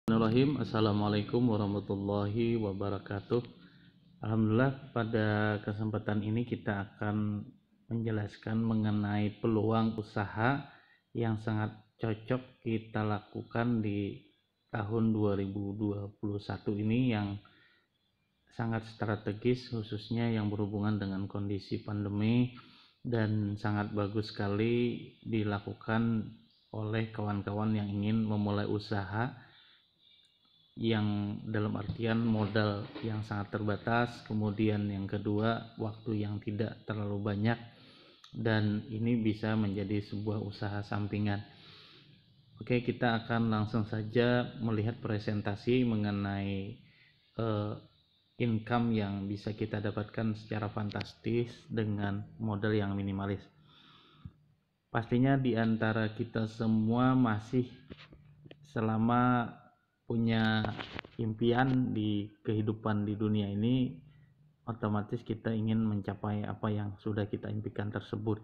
Bismillahirrahmanirrahim. Assalamualaikum warahmatullahi wabarakatuh. Alhamdulillah, pada kesempatan ini kita akan menjelaskan mengenai peluang usaha yang sangat cocok kita lakukan di tahun 2021 ini, yang sangat strategis, khususnya yang berhubungan dengan kondisi pandemi, dan sangat bagus sekali dilakukan oleh kawan-kawan yang ingin memulai usaha yang dalam artian modal yang sangat terbatas, kemudian yang kedua waktu yang tidak terlalu banyak, dan ini bisa menjadi sebuah usaha sampingan. Oke, kita akan langsung saja melihat presentasi mengenai income yang bisa kita dapatkan secara fantastis dengan modal yang minimalis. Pastinya di antara kita semua masih selama punya impian di kehidupan di dunia ini, otomatis kita ingin mencapai apa yang sudah kita impikan tersebut.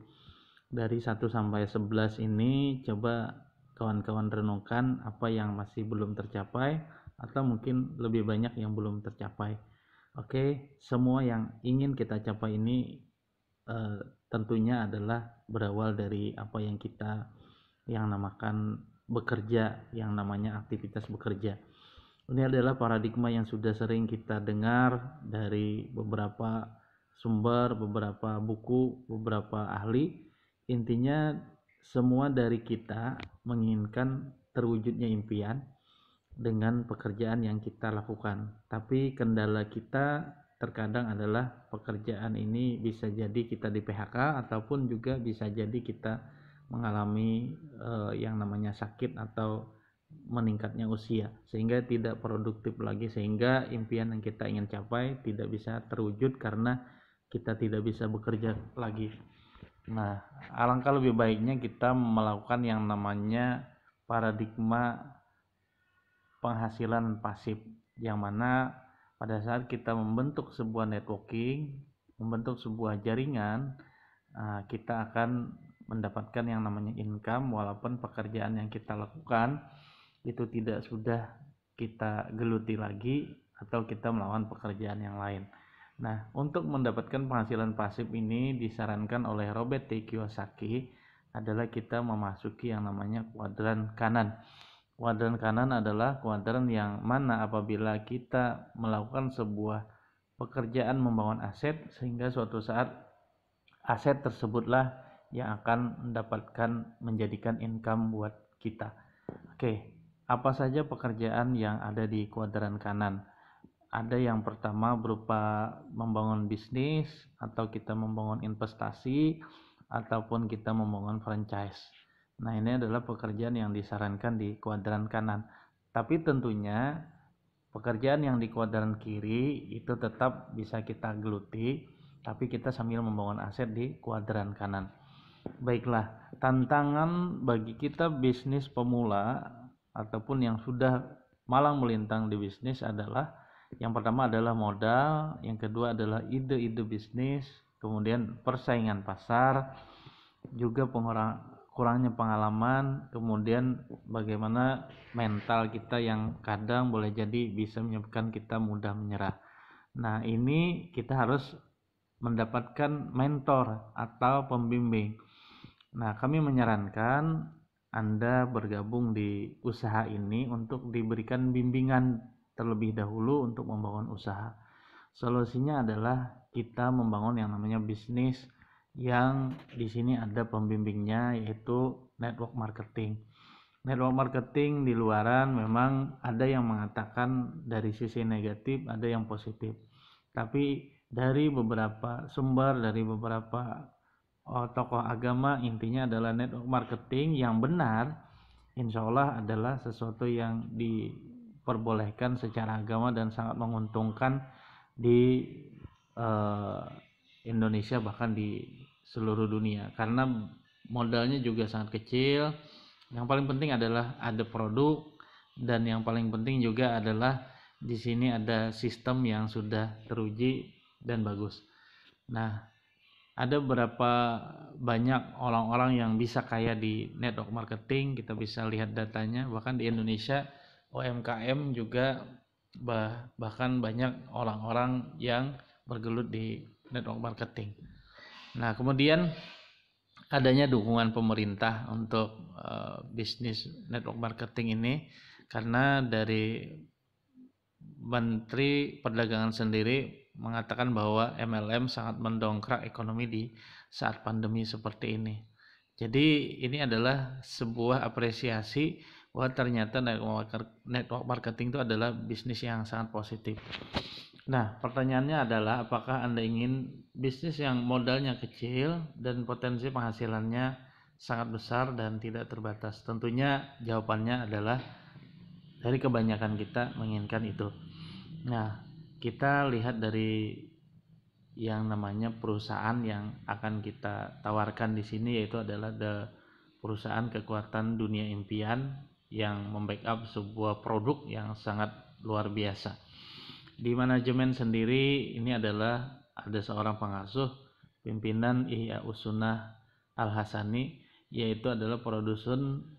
Dari 1 sampai 11 ini, coba kawan-kawan renungkan apa yang masih belum tercapai, atau mungkin lebih banyak yang belum tercapai. Oke, semua yang ingin kita capai ini tentunya adalah berawal dari apa yang kita yang namakan bekerja, yang namanya aktivitas bekerja. Ini adalah paradigma yang sudah sering kita dengar dari beberapa sumber, beberapa buku, beberapa ahli. Intinya semua dari kita menginginkan terwujudnya impian dengan pekerjaan yang kita lakukan. Tapi kendala kita terkadang adalah pekerjaan ini bisa jadi kita di PHK, ataupun juga bisa jadi kita mengalami yang namanya sakit atau meningkatnya usia, sehingga tidak produktif lagi, sehingga impian yang kita ingin capai tidak bisa terwujud karena kita tidak bisa bekerja lagi. Nah, alangkah lebih baiknya kita melakukan yang namanya paradigma penghasilan pasif, yang mana pada saat kita membentuk sebuah networking, membentuk sebuah jaringan, kita akan mendapatkan yang namanya income walaupun pekerjaan yang kita lakukan itu tidak sudah kita geluti lagi atau kita melawan pekerjaan yang lain. Nah, untuk mendapatkan penghasilan pasif ini disarankan oleh Robert T. Kiyosaki adalah kita memasuki yang namanya kuadran kanan. Kuadran kanan adalah kuadran yang mana apabila kita melakukan sebuah pekerjaan membangun aset, sehingga suatu saat aset tersebutlah yang akan mendapatkan menjadikan income buat kita. Oke, apa saja pekerjaan yang ada di kuadran kanan? Ada yang pertama berupa membangun bisnis, atau kita membangun investasi, ataupun kita membangun franchise. Nah, ini adalah pekerjaan yang disarankan di kuadran kanan. Tapi tentunya pekerjaan yang di kuadran kiri itu tetap bisa kita geluti, tapi kita sambil membangun aset di kuadran kanan. Baiklah, tantangan bagi kita bisnis pemula ataupun yang sudah malang melintang di bisnis adalah, yang pertama adalah modal, yang kedua adalah ide-ide bisnis, kemudian persaingan pasar, juga kurangnya pengalaman, kemudian bagaimana mental kita yang kadang boleh jadi bisa menyebabkan kita mudah menyerah. Nah, ini kita harus mendapatkan mentor atau pembimbing. Nah, kami menyarankan Anda bergabung di usaha ini untuk diberikan bimbingan terlebih dahulu untuk membangun usaha. Solusinya adalah kita membangun yang namanya bisnis yang di sini ada pembimbingnya, yaitu network marketing. Network marketing di luaran memang ada yang mengatakan dari sisi negatif, ada yang positif. Tapi dari beberapa sumber, dari beberapa tokoh agama, intinya adalah network marketing yang benar insya Allah adalah sesuatu yang diperbolehkan secara agama dan sangat menguntungkan di Indonesia, bahkan di seluruh dunia, karena modalnya juga sangat kecil. Yang paling penting adalah ada produk, dan yang paling penting juga adalah di sini ada sistem yang sudah teruji dan bagus. Nah, ada berapa banyak orang-orang yang bisa kaya di network marketing, kita bisa lihat datanya. Bahkan di Indonesia UMKM juga bahkan banyak orang-orang yang bergelut di network marketing. Nah, kemudian adanya dukungan pemerintah untuk bisnis network marketing ini, karena dari Menteri Perdagangan sendiri mengatakan bahwa MLM sangat mendongkrak ekonomi di saat pandemi seperti ini. Jadi ini adalah sebuah apresiasi bahwa ternyata network marketing itu adalah bisnis yang sangat positif. Nah, pertanyaannya adalah apakah Anda ingin bisnis yang modalnya kecil dan potensi penghasilannya sangat besar dan tidak terbatas? Tentunya jawabannya adalah dari kebanyakan kita menginginkan itu. Nah, kita lihat dari yang namanya perusahaan yang akan kita tawarkan di sini, yaitu adalah perusahaan kekuatan dunia impian yang membackup sebuah produk yang sangat luar biasa. Di manajemen sendiri ini adalah ada seorang pengasuh pimpinan Ihya Usunah Al-Hasani, yaitu adalah produsen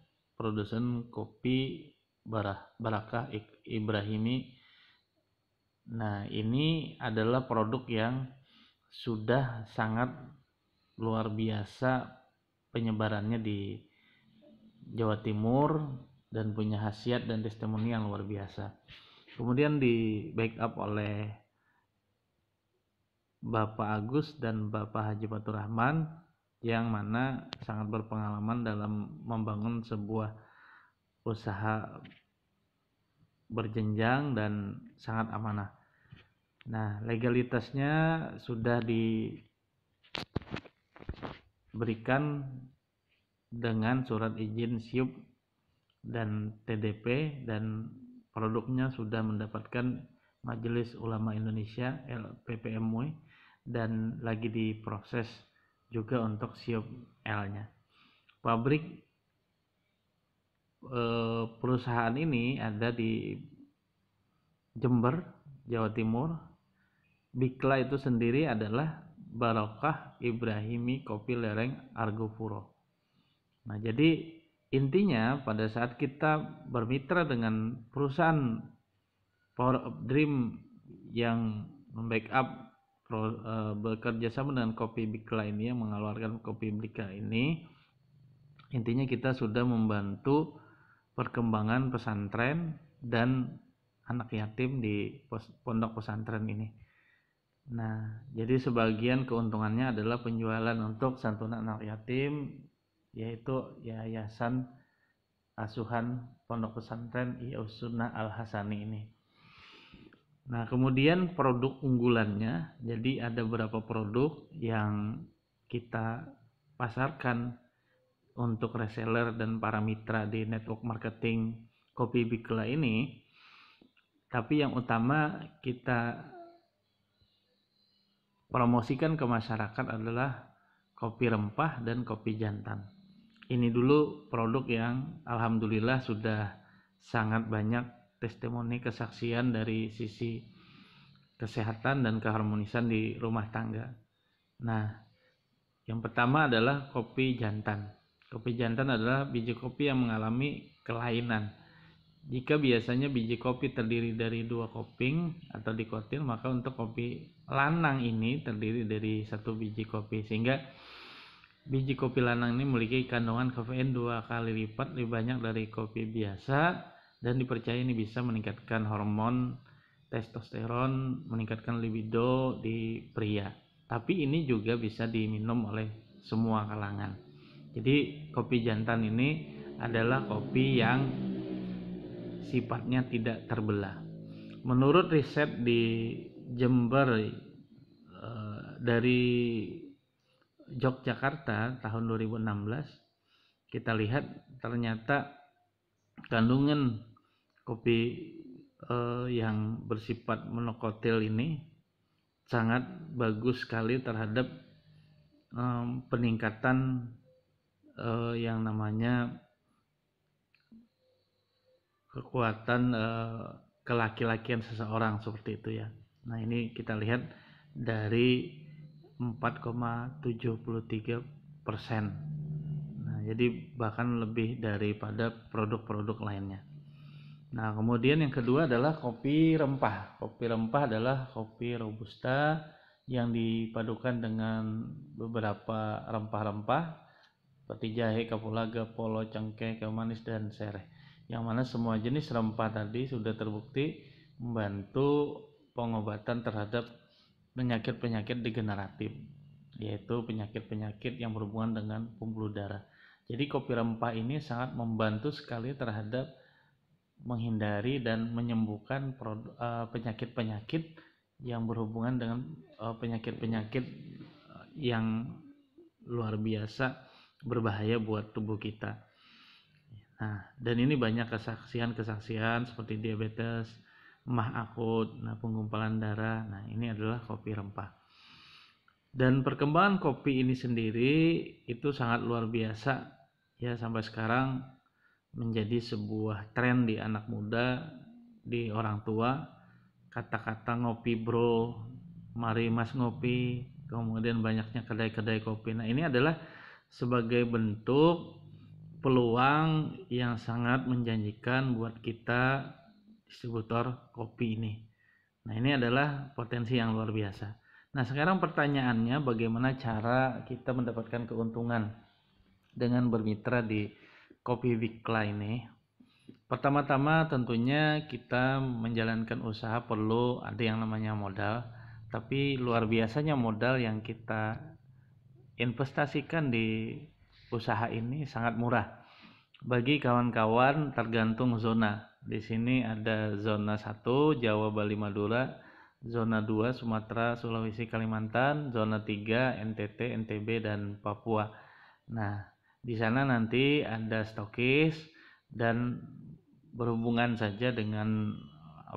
kopi Barakah Ibrahimi. Nah, ini adalah produk yang sudah sangat luar biasa penyebarannya di Jawa Timur dan punya khasiat dan testimoni yang luar biasa. Kemudian di backup oleh Bapak Agus dan Bapak Haji Fatur Rahman, yang mana sangat berpengalaman dalam membangun sebuah usaha berjenjang dan sangat amanah. Nah, legalitasnya sudah diberikan dengan surat izin SIUP dan TDP, dan produknya sudah mendapatkan Majelis Ulama Indonesia LPPMUI dan lagi diproses juga untuk SIUP L-nya. Pabrik perusahaan ini ada di Jember, Jawa Timur. Bikla itu sendiri adalah Barakah Ibrahimi Kopi Lereng Argopuro. Nah, jadi intinya pada saat kita bermitra dengan perusahaan Power of Dream yang membackup bekerja sama dengan Kopi Bikla ini, yang mengeluarkan Kopi Bikla ini, intinya kita sudah membantu perkembangan pesantren dan anak yatim di pondok pesantren ini. Nah, jadi sebagian keuntungannya adalah penjualan untuk santunan anak yatim, yaitu Yayasan Asuhan Pondok Pesantren Ihya Usunah Al-Hasani ini. Nah, kemudian produk unggulannya, jadi ada beberapa produk yang kita pasarkan untuk reseller dan para mitra di network marketing Kopi Bikla ini. Tapi yang utama kita promosikan ke masyarakat adalah kopi rempah dan kopi jantan. Ini dulu produk yang alhamdulillah sudah sangat banyak testimoni kesaksian dari sisi kesehatan dan keharmonisan di rumah tangga. Nah, yang pertama adalah kopi jantan. Kopi jantan adalah biji kopi yang mengalami kelainan. Jika biasanya biji kopi terdiri dari 2 koping atau dikotil, maka untuk kopi lanang ini terdiri dari 1 biji kopi, sehingga biji kopi lanang ini memiliki kandungan kafein 2 kali lipat lebih banyak dari kopi biasa, dan dipercaya ini bisa meningkatkan hormon testosteron, meningkatkan libido di pria. Tapi ini juga bisa diminum oleh semua kalangan. Jadi kopi jantan ini adalah kopi yang sifatnya tidak terbelah. Menurut riset di Jember dari Yogyakarta tahun 2016, kita lihat ternyata kandungan kopi yang bersifat monokotil ini sangat bagus sekali terhadap peningkatan yang namanya kekuatan kelaki-lakian seseorang, seperti itu ya. Nah, ini kita lihat dari 4,73%. Nah, jadi bahkan lebih daripada produk-produk lainnya. Nah, kemudian yang kedua adalah kopi rempah. Kopi rempah adalah kopi robusta yang dipadukan dengan beberapa rempah-rempah seperti jahe, kapulaga, polo, cengkeh, kayu manis, dan sereh. Yang mana semua jenis rempah tadi sudah terbukti membantu pengobatan terhadap penyakit-penyakit degeneratif, yaitu penyakit-penyakit yang berhubungan dengan pembuluh darah. Jadi kopi rempah ini sangat membantu sekali terhadap menghindari dan menyembuhkan penyakit-penyakit yang berhubungan dengan penyakit-penyakit yang luar biasa berbahaya buat tubuh kita. Nah, dan ini banyak kesaksian-kesaksian seperti diabetes, emah akut, penggumpalan darah. Nah, ini adalah kopi rempah. Dan perkembangan kopi ini sendiri itu sangat luar biasa ya, sampai sekarang menjadi sebuah tren di anak muda, di orang tua. Kata-kata ngopi bro, mari mas ngopi, kemudian banyaknya kedai-kedai kopi. Nah, ini adalah sebagai bentuk peluang yang sangat menjanjikan buat kita distributor kopi ini. Nah, ini adalah potensi yang luar biasa. Nah, sekarang pertanyaannya, bagaimana cara kita mendapatkan keuntungan dengan bermitra di Kopi Wikla ini? Pertama-tama tentunya kita menjalankan usaha perlu ada yang namanya modal, tapi luar biasanya modal yang kita investasikan di usaha ini sangat murah. Bagi kawan-kawan tergantung zona. Di sini ada zona 1 Jawa, Bali, Madura, zona 2 Sumatera, Sulawesi, Kalimantan, zona 3 NTT, NTB, dan Papua. Nah, di sana nanti ada stokis dan berhubungan saja dengan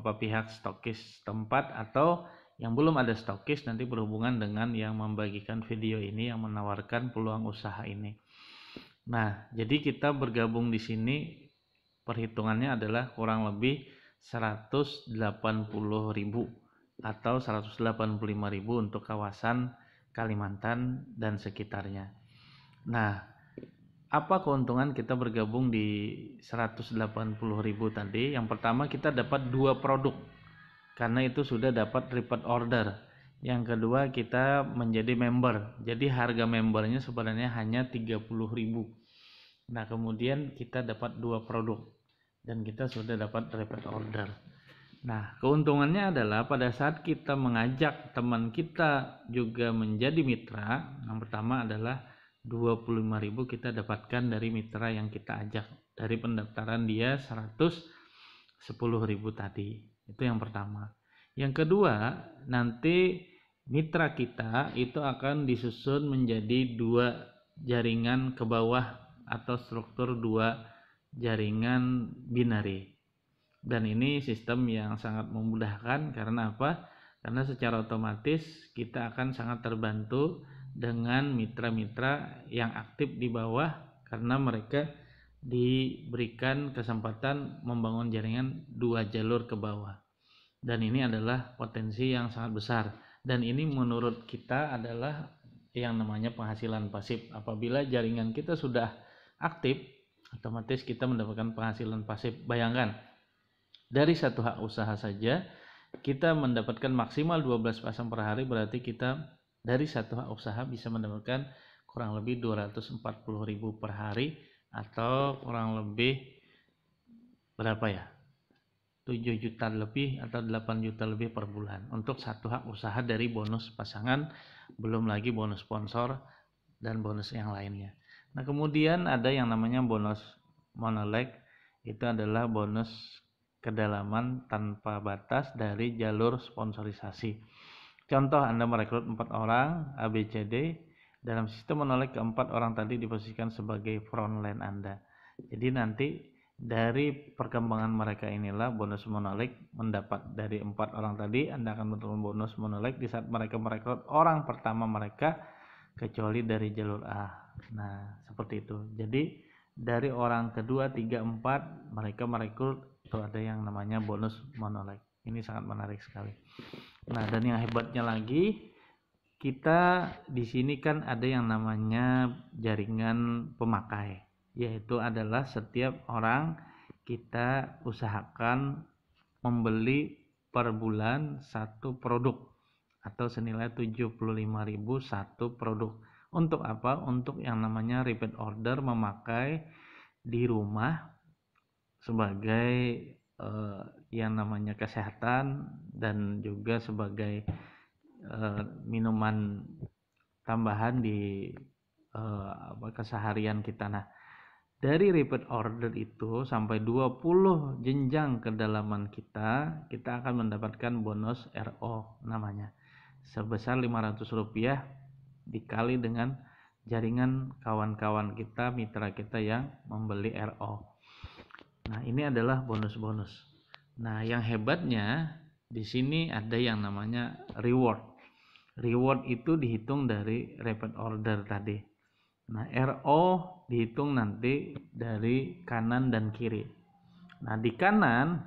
pihak stokis tempat, atau yang belum ada stokis nanti berhubungan dengan yang membagikan video ini, yang menawarkan peluang usaha ini. Nah, jadi kita bergabung di sini perhitungannya adalah kurang lebih 180.000 atau 185.000 untuk kawasan Kalimantan dan sekitarnya. Nah, apa keuntungan kita bergabung di 180.000 tadi? Yang pertama, kita dapat 2 produk karena itu sudah dapat repeat order. Yang kedua, kita menjadi member. Jadi harga membernya sebenarnya hanya 30.000. Nah, kemudian kita dapat 2 produk dan kita sudah dapat repeat order. Nah, keuntungannya adalah pada saat kita mengajak teman kita juga menjadi mitra, yang pertama adalah 25.000 kita dapatkan dari mitra yang kita ajak. Dari pendaftaran dia 110.000 tadi. Itu yang pertama. Yang kedua, nanti mitra kita itu akan disusun menjadi 2 jaringan ke bawah atau struktur 2 jaringan binary. Dan ini sistem yang sangat memudahkan. Karena apa? Karena secara otomatis kita akan sangat terbantu dengan mitra-mitra yang aktif di bawah, karena mereka diberikan kesempatan membangun jaringan 2 jalur ke bawah. Dan ini adalah potensi yang sangat besar, dan ini menurut kita adalah yang namanya penghasilan pasif. Apabila jaringan kita sudah aktif, otomatis kita mendapatkan penghasilan pasif. Bayangkan, dari satu hak usaha saja kita mendapatkan maksimal 12 pasang per hari, berarti kita dari satu hak usaha bisa mendapatkan kurang lebih 240.000 per hari, atau kurang lebih berapa ya, 7 juta lebih atau 8 juta lebih per bulan untuk satu hak usaha dari bonus pasangan, belum lagi bonus sponsor dan bonus yang lainnya. Nah, kemudian ada yang namanya bonus monoleg. Itu adalah bonus kedalaman tanpa batas dari jalur sponsorisasi. Contoh, Anda merekrut 4 orang ABCD. Dalam sistem monoleg, keempat orang tadi diposisikan sebagai frontline Anda. Jadi nanti dari perkembangan mereka inilah bonus monoleg mendapat dari 4 orang tadi. Anda akan menerima bonus monoleg di saat mereka merekrut orang pertama mereka, kecuali dari jalur A. Nah, seperti itu. Jadi dari orang kedua, 3, 4 mereka merekrut, itu ada yang namanya bonus monoleg. Ini sangat menarik sekali. Nah, dan yang hebatnya lagi, kita di sini kan ada yang namanya jaringan pemakai, yaitu adalah setiap orang kita usahakan membeli per bulan satu produk atau senilai 75.000 satu produk. Untuk apa? Untuk yang namanya repeat order, memakai di rumah sebagai yang namanya kesehatan dan juga sebagai minuman tambahan di keseharian kita. Nah, dari repeat order itu sampai 20 jenjang kedalaman kita akan mendapatkan bonus RO namanya. Sebesar Rp500 dikali dengan jaringan kawan-kawan kita, mitra kita yang membeli RO. Nah, ini adalah bonus-bonus. Nah, yang hebatnya di sini ada yang namanya reward. Reward itu dihitung dari repeat order tadi. Nah, RO dihitung nanti dari kanan dan kiri. Nah, di kanan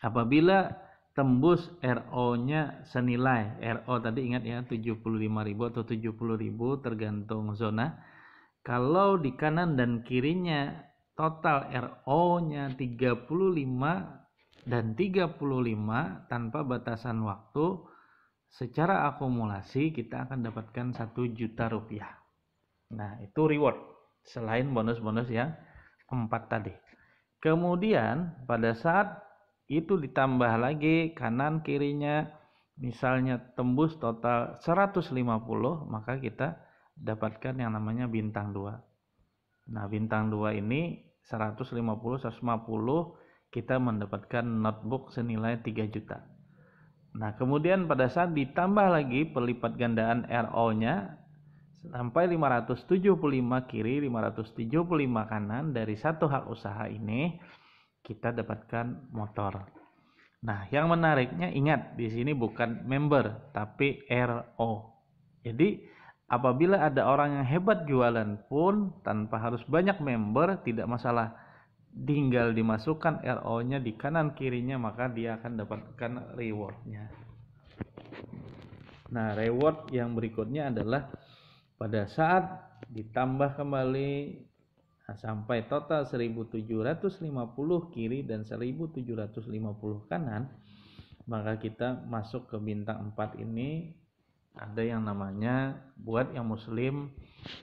apabila tembus RO-nya senilai, RO tadi ingat ya 75.000 atau 70.000 tergantung zona. Kalau di kanan dan kirinya total RO-nya 35 dan 35 tanpa batasan waktu, secara akumulasi kita akan dapatkan Rp1.000.000. Nah, itu reward selain bonus-bonus yang 4 tadi. Kemudian pada saat itu ditambah lagi kanan kirinya misalnya tembus total 150, maka kita dapatkan yang namanya bintang 2. Nah, bintang 2 ini 150 kita mendapatkan notebook senilai 3 juta. Nah, kemudian pada saat ditambah lagi pelipat gandaan RO-nya sampai 575 kiri, 575 kanan, dari satu hak usaha ini kita dapatkan motor. Nah, yang menariknya ingat di sini bukan member tapi RO. Jadi apabila ada orang yang hebat jualan pun tanpa harus banyak member tidak masalah. Tinggal dimasukkan RO-nya di kanan kirinya maka dia akan dapatkan reward-nya. Nah, reward yang berikutnya adalah pada saat ditambah kembali sampai total 1.750 kiri dan 1.750 kanan, maka kita masuk ke bintang 4 ini. Ada yang namanya buat yang muslim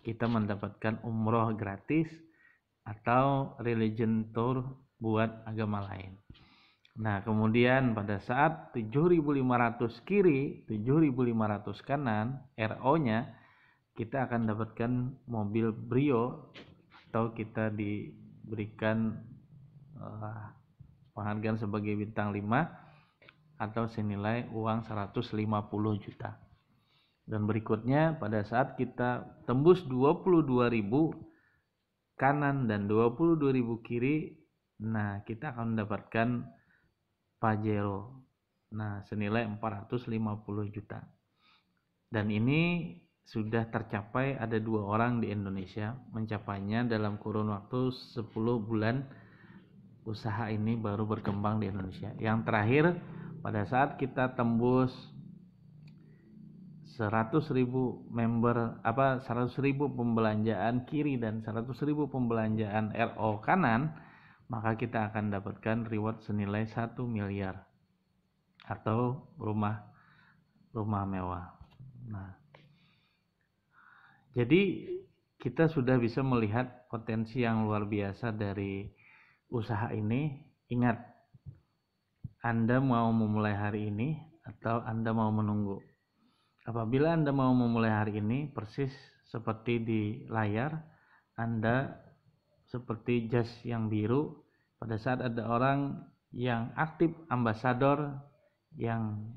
kita mendapatkan umroh gratis atau religion tour buat agama lain. Nah, kemudian pada saat 7.500 kiri, 7.500 kanan, RO-nya kita akan dapatkan mobil Brio atau kita diberikan penghargaan sebagai bintang 5 atau senilai uang 150 juta. Dan berikutnya pada saat kita tembus 22.000 kanan dan 22.000 kiri, nah kita akan mendapatkan Pajero. Nah, senilai 450 juta. Dan ini sudah tercapai, ada 2 orang di Indonesia mencapainya dalam kurun waktu 10 bulan usaha ini baru berkembang di Indonesia. Yang terakhir pada saat kita tembus 100.000 member 100.000 pembelanjaan kiri dan 100.000 pembelanjaan RO kanan, maka kita akan dapatkan reward senilai 1 miliar atau rumah mewah. Nah, jadi kita sudah bisa melihat potensi yang luar biasa dari usaha ini. Ingat, Anda mau memulai hari ini atau Anda mau menunggu? Apabila Anda mau memulai hari ini, persis seperti di layar, Anda seperti jas yang biru. Pada saat ada orang yang aktif ambasador, yang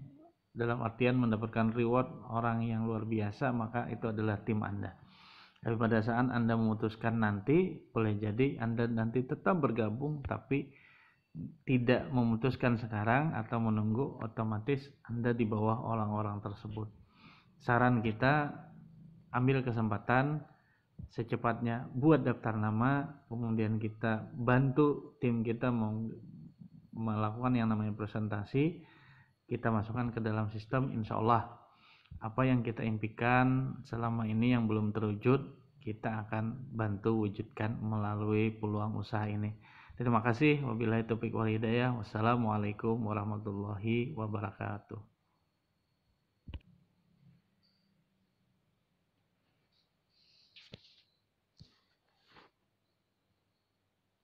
dalam artian mendapatkan reward orang yang luar biasa, maka itu adalah tim Anda. Tapi pada saat Anda memutuskan nanti, boleh jadi Anda nanti tetap bergabung, tapi tidak memutuskan sekarang atau menunggu, otomatis Anda di bawah orang-orang tersebut. Saran kita, ambil kesempatan secepatnya buat daftar nama, kemudian kita bantu tim kita melakukan yang namanya presentasi, kita masukkan ke dalam sistem. Insya Allah apa yang kita impikan selama ini yang belum terwujud, kita akan bantu wujudkan melalui peluang usaha ini. Terima kasih. Wabillahi taufiq wal hidayah. Wassalamualaikum warahmatullahi wabarakatuh.